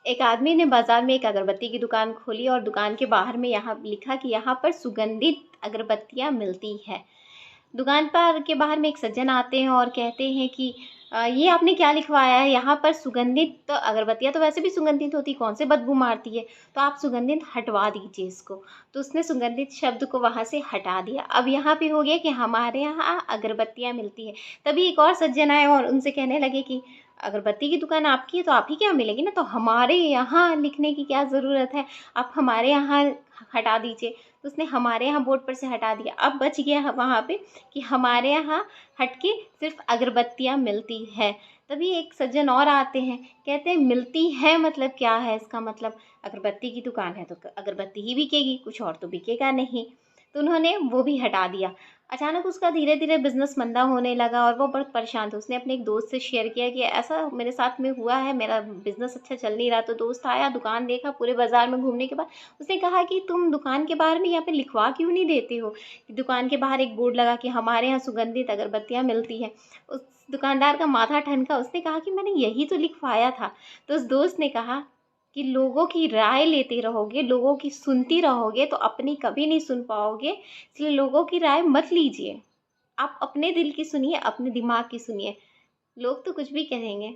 एक आदमी ने बाजार में एक अगरबत्ती की दुकान खोली और दुकान के बाहर में यहाँ लिखा कि यहाँ पर सुगंधित अगरबत्तियाँ मिलती है। दुकान पर के बाहर में एक सज्जन आते हैं और कहते हैं कि ये आपने क्या लिखवाया है, यहाँ पर सुगंधित तो अगरबत्तियाँ तो वैसे भी सुगंधित होती, कौन से बदबू मारती है, तो आप सुगंधित हटवा दीजिए इसको। तो उसने सुगंधित शब्द को वहाँ से हटा दिया। अब यहाँ पे हो गया कि हमारे यहाँ अगरबत्तियाँ मिलती है। तभी एक और सज्जन आए और उनसे कहने लगे कि अगरबत्ती की दुकान आपकी है तो आप ही के यहाँ मिलेगी ना, तो हमारे यहाँ लिखने की क्या ज़रूरत है, आप हमारे यहाँ हटा दीजिए। तो उसने हमारे यहाँ बोर्ड पर से हटा दिया। अब बच गया वहाँ पे कि हमारे यहाँ हटके सिर्फ अगरबत्तियाँ मिलती है। तभी एक सज्जन और आते हैं, कहते हैं मिलती है मतलब क्या है, इसका मतलब अगरबत्ती की दुकान है तो अगरबत्ती ही बिकेगी, कुछ और तो बिकेगा नहीं। तो उन्होंने वो भी हटा दिया। अचानक उसका धीरे धीरे बिजनेस मंदा होने लगा और वो बहुत परेशान था। उसने अपने एक दोस्त से शेयर किया कि ऐसा मेरे साथ में हुआ है, मेरा बिजनेस अच्छा चल नहीं रहा। तो दोस्त आया, दुकान देखा, पूरे बाजार में घूमने के बाद उसने कहा कि तुम दुकान के बाहर में यहाँ पे लिखवा क्यों नहीं देते हो कि दुकान के बाहर एक बोर्ड लगा कि हमारे यहाँ सुगंधित अगरबत्तियाँ मिलती हैं। उस दुकानदार का माथा ठनका। उसने कहा कि मैंने यही तो लिखवाया था। तो उस दोस्त ने कहा कि लोगों की राय लेते रहोगे, लोगों की सुनती रहोगे तो अपनी कभी नहीं सुन पाओगे। इसलिए लोगों की राय मत लीजिए, आप अपने दिल की सुनिए, अपने दिमाग की सुनिए। लोग तो कुछ भी कहेंगे।